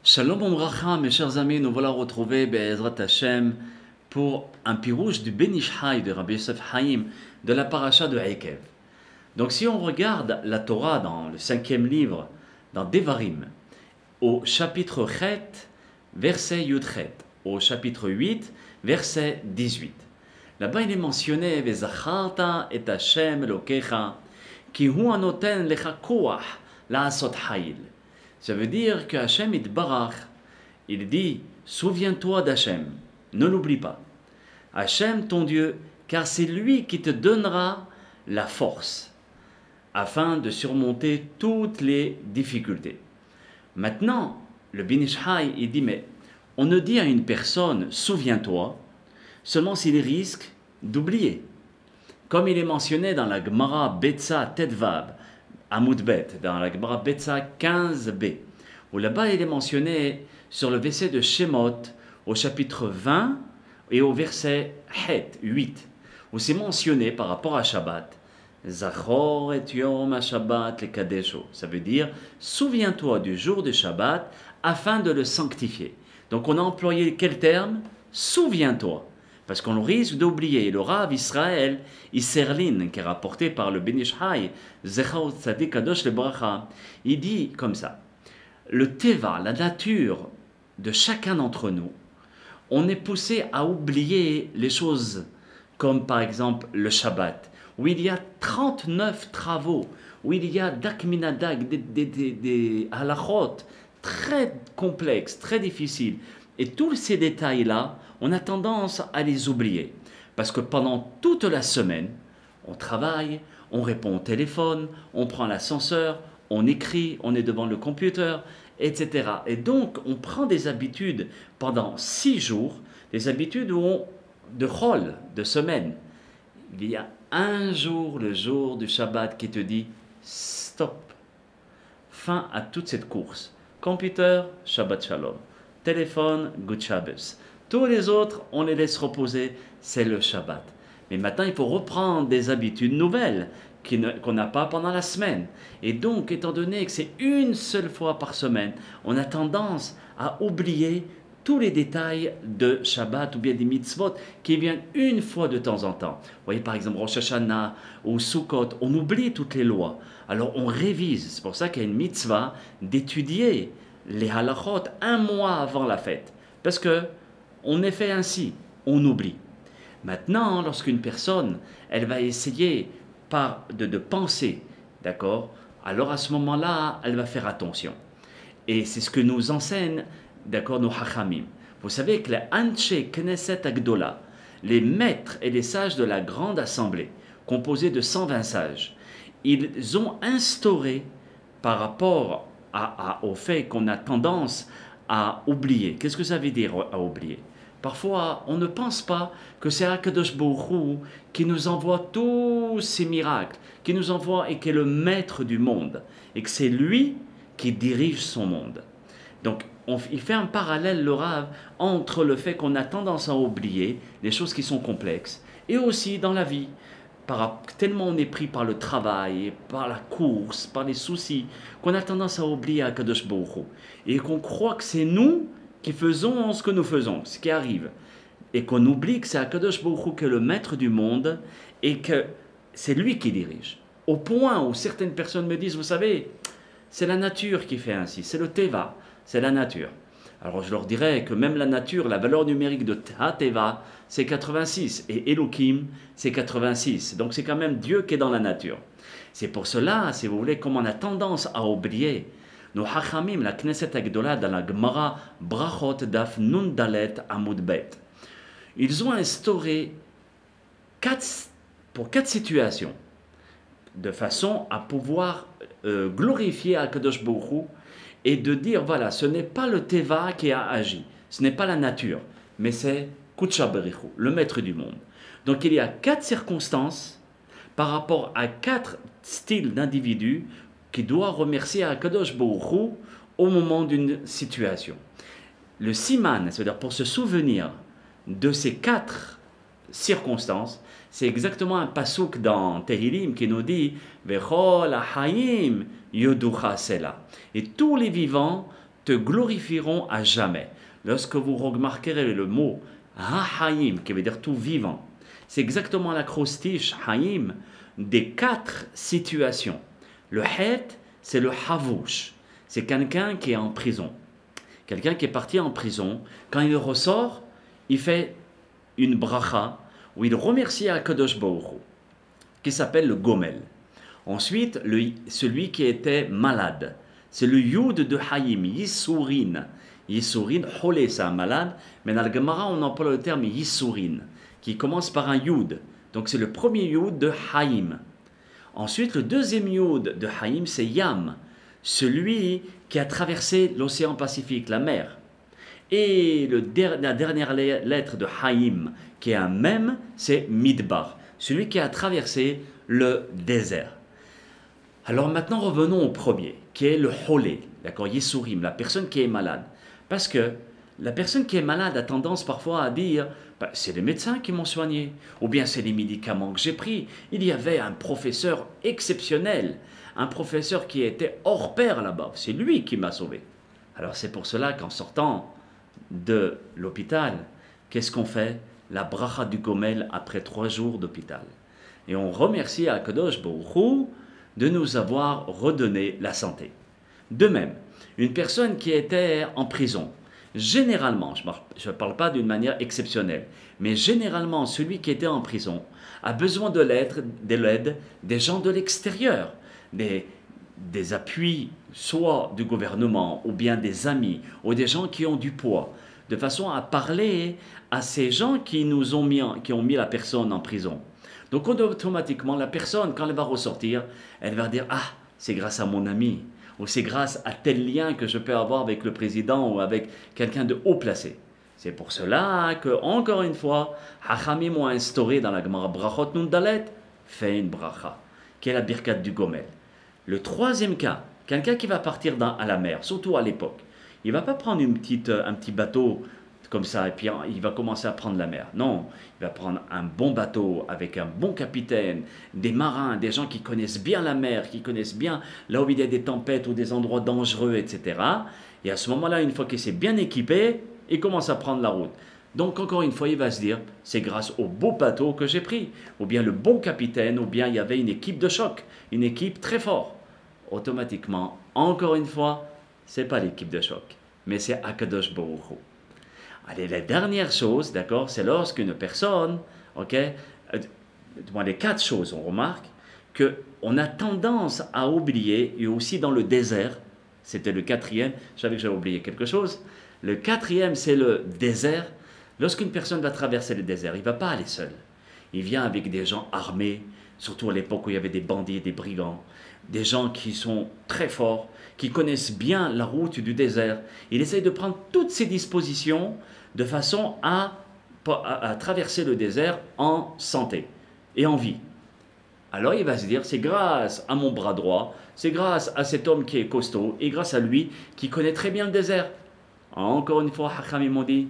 Shalom Omracha, mes chers amis, nous voilà retrouvés Be'ezrat Hashem pour un pirouche du Ben Ish Chai de Rabbi Yosef Haïm de la paracha de Ekev. Donc si on regarde la Torah dans le 5e livre, dans Devarim, au chapitre Chet, verset Yudchet, au chapitre 8, verset 18. Là-bas il est mentionné Vezacharta et Hashem Elokecha, ki hu anoten lecha koach la'asot hayil. Ça veut dire que Hachem Itbarach, il dit, souviens-toi d'Hachem, ne l'oublie pas. Hachem, ton Dieu, car c'est lui qui te donnera la force afin de surmonter toutes les difficultés. Maintenant, le Ben Ish Chai, il dit, mais on ne dit à une personne, souviens-toi, seulement s'il risque d'oublier. Comme il est mentionné dans la Gemara Betsa Tedvab, Amoudbet, dans la Gemara Betsa 15b, où là-bas il est mentionné sur le verset de Shemot, au chapitre 20 et au verset 8, où c'est mentionné par rapport à Shabbat, Zachor et Yom Shabbat le Kadesho. Ça veut dire, souviens-toi du jour de Shabbat afin de le sanctifier. Donc on a employé quel terme? Souviens-toi. Parce qu'on risque d'oublier. Le Rav Israël Isserlin, qui est rapporté par le Ben Ish Chai, Zechot Tzadik Kadosh le Bracha, il dit comme ça, le Teva, la nature de chacun d'entre nous, on est poussé à oublier les choses comme par exemple le Shabbat, où il y a 39 travaux, où il y a d'akminadag, des halachot très complexes, très difficiles. Et tous ces détails-là, on a tendance à les oublier. Parce que pendant toute la semaine, on travaille, on répond au téléphone, on prend l'ascenseur, on écrit, on est devant le computer, etc. Et donc, on prend des habitudes pendant 6 jours, des habitudes de rôle, de semaine. Il y a un jour, le jour du Shabbat, qui te dit stop, fin à toute cette course. Computer, Shabbat Shalom. Téléphone, Good Shabbos. Tous les autres, on les laisse reposer, c'est le Shabbat. Mais maintenant, il faut reprendre des habitudes nouvelles qu'on n'a pas pendant la semaine. Et donc, étant donné que c'est une seule fois par semaine, on a tendance à oublier tous les détails de Shabbat ou bien des mitzvot qui viennent une fois de temps en temps. Vous voyez par exemple Rosh Hashanah ou Sukkot, on oublie toutes les lois. Alors on révise, c'est pour ça qu'il y a une mitzvah d'étudier les halachot un mois avant la fête. Parce que on est fait ainsi, on oublie. Maintenant, lorsqu'une personne, elle va essayer de penser, d'accord, alors à ce moment-là, elle va faire attention. Et c'est ce que nous enseignent, d'accord, nos hachamim. Vous savez que les Anche Knesset Agdola, les maîtres et les sages de la grande assemblée, composés de 120 sages, ils ont instauré par rapport au fait qu'on a tendance à oublier. Qu'est-ce que ça veut dire à oublier? Parfois, on ne pense pas que c'est Akadosh Baruch Hu qui nous envoie tous ces miracles, qui nous envoie et qui est le maître du monde, et que c'est lui qui dirige son monde. Donc, il fait un parallèle, le Rav, entre le fait qu'on a tendance à oublier les choses qui sont complexes, et aussi dans la vie, tellement on est pris par le travail, par la course, par les soucis, qu'on a tendance à oublier Akadosh Baruch Hu, et qu'on croit que c'est nous qui faisons ce que nous faisons, ce qui arrive, et qu'on oublie que c'est Akadosh Baruch Hu qui est le maître du monde, et que c'est lui qui dirige. Au point où certaines personnes me disent, vous savez, c'est la nature qui fait ainsi, c'est le Teva, c'est la nature. Alors je leur dirais que même la nature, la valeur numérique de Teva, c'est 86, et Elohim, c'est 86. Donc c'est quand même Dieu qui est dans la nature. C'est pour cela, si vous voulez, comme on a tendance à oublier, nos Hachamim, la Knesset Agdola, dans la Gemara Brachot Daf Nun Dalet Amud Bet, ils ont instauré pour 4 situations, de façon à pouvoir glorifier Akadosh Baruch Hu, et de dire, voilà, ce n'est pas le Teva qui a agi, ce n'est pas la nature, mais c'est Kutsha Berichu, le maître du monde. Donc il y a 4 circonstances par rapport à 4 styles d'individus qui doivent remercier Akadosh Baruch Hu au moment d'une situation. Le Siman, c'est-à-dire pour se souvenir de ces 4 circonstances, c'est exactement un pasouk dans Tehillim qui nous dit Vechol Hayim Yoducha Sela. Et tous les vivants te glorifieront à jamais. Lorsque vous remarquerez le mot Ha-Hayim, qui veut dire tout vivant, c'est exactement l'acrostiche Hayim des 4 situations. Le Het, c'est le Havouch, c'est quelqu'un qui est en prison. Quelqu'un qui est parti en prison, quand il ressort, il fait une bracha où il remercie Akadosh Baruch Hu, qui s'appelle le Gomel. Ensuite, celui qui était malade, c'est le Yud de Hayim, Yissourin. Yissourin, Cholé, c'est un malade, mais dans le Gemara, on emploie le terme Yissourin, qui commence par un Yud. Donc c'est le premier Yud de Hayim. Ensuite, le deuxième Yud de Hayim, c'est Yam, celui qui a traversé l'océan Pacifique, la mer. Et la dernière lettre de Hayim, qui est un Mem, c'est Midbar, celui qui a traversé le désert. Alors maintenant, revenons au premier, qui est le Cholé, d'accord, Yissourim, la personne qui est malade. Parce que la personne qui est malade a tendance parfois à dire bah, c'est les médecins qui m'ont soigné, ou bien c'est les médicaments que j'ai pris. Il y avait un professeur exceptionnel, un professeur qui était hors pair là-bas, c'est lui qui m'a sauvé. Alors c'est pour cela qu'en sortant de l'hôpital, qu'est-ce qu'on fait? La bracha du Gomel après 3 jours d'hôpital. Et on remercie Akadosh Baruch Hu de nous avoir redonné la santé. De même, une personne qui était en prison, généralement, je ne parle pas d'une manière exceptionnelle, mais généralement, celui qui était en prison a besoin de l'aide des gens de l'extérieur, des appuis, soit du gouvernement, ou bien des amis, ou des gens qui ont du poids, de façon à parler à ces gens qui ont mis la personne en prison. Donc automatiquement, la personne, quand elle va ressortir, elle va dire « Ah, c'est grâce à mon ami » ou « c'est grâce à tel lien que je peux avoir avec le président ou avec quelqu'un de haut placé ». C'est pour cela que, encore une fois, Hachamim ont instauré dans la Gemara Brachot Nun Dalet, fais une bracha, qui est la birkat du Gomel. Le troisième cas, quelqu'un qui va partir à la mer, surtout à l'époque, il ne va pas prendre un petit bateau comme ça, et puis il va commencer à prendre la mer. Non, il va prendre un bon bateau avec un bon capitaine, des marins, des gens qui connaissent bien la mer, qui connaissent bien là où il y a des tempêtes ou des endroits dangereux, etc. Et à ce moment-là, une fois qu'il s'est bien équipé, il commence à prendre la route. Donc encore une fois, il va se dire, c'est grâce au beau bateau que j'ai pris, ou bien le bon capitaine, ou bien il y avait une équipe de choc, une équipe très forte. Automatiquement, encore une fois, ce n'est pas l'équipe de choc, mais c'est Akadosh Baruch Hu. Allez, la dernière chose, d'accord, c'est lorsqu'une personne, ok, les 4 choses, on remarque qu'on a tendance à oublier, et aussi dans le désert, c'était le 4e, je savais que j'avais oublié quelque chose, le 4e c'est le désert. Lorsqu'une personne va traverser le désert, il ne va pas aller seul, il vient avec des gens armés, surtout à l'époque où il y avait des bandits, des brigands, des gens qui sont très forts, qui connaissent bien la route du désert. Il essaye de prendre toutes ses dispositions de façon à traverser le désert en santé et en vie. Alors il va se dire, c'est grâce à mon bras droit, c'est grâce à cet homme qui est costaud, et grâce à lui qui connaît très bien le désert. Encore une fois, Hachamim m'ont dit,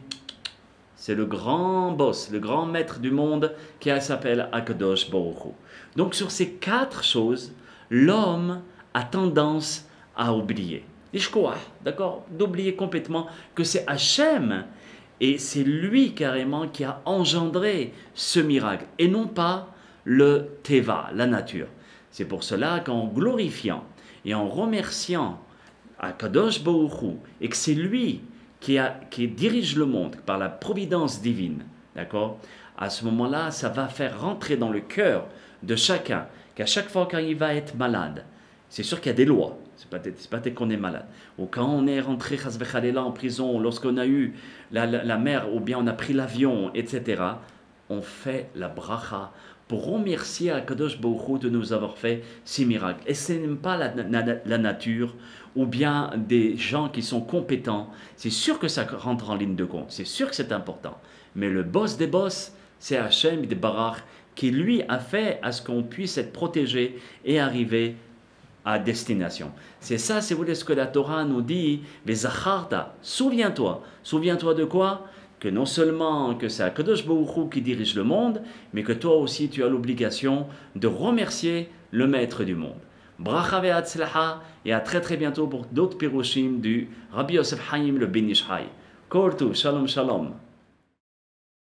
c'est le grand boss, le grand maître du monde qui s'appelle Akadosh Baruch Hu. Donc sur ces 4 choses, l'homme a tendance à oublier. D'accord, d'oublier complètement que c'est Hachem et c'est lui carrément qui a engendré ce miracle et non pas le Teva, la nature. C'est pour cela qu'en glorifiant et en remerciant Akadosh Baruch Hu et que c'est lui qui dirige le monde par la providence divine, d'accord, à ce moment-là, ça va faire rentrer dans le cœur de chacun qu'à chaque fois quand il va être malade, c'est sûr qu'il y a des lois, c'est pas dès qu'on est malade, ou quand on est rentré en prison, lorsqu'on a eu la mer, ou bien on a pris l'avion, etc., on fait la bracha pour remercier Akadosh Baruch Hu de nous avoir fait ces miracles. Et ce n'est pas la nature ou bien des gens qui sont compétents. C'est sûr que ça rentre en ligne de compte, c'est sûr que c'est important. Mais le boss des boss, c'est Hachem de Barach qui lui a fait à ce qu'on puisse être protégé et arriver à destination. C'est ça, si vous voulez, ce que la Torah nous dit, mais Zacharta, souviens-toi. Souviens-toi de quoi? Que non seulement que c'est Akadosh Baruch Hu qui dirige le monde, mais que toi aussi tu as l'obligation de remercier le maître du monde. Bracha ve'atzlacha et à très très bientôt pour d'autres pirushim du Rabbi Yosef Haim le Ben Ish Chai. Kortu, shalom shalom.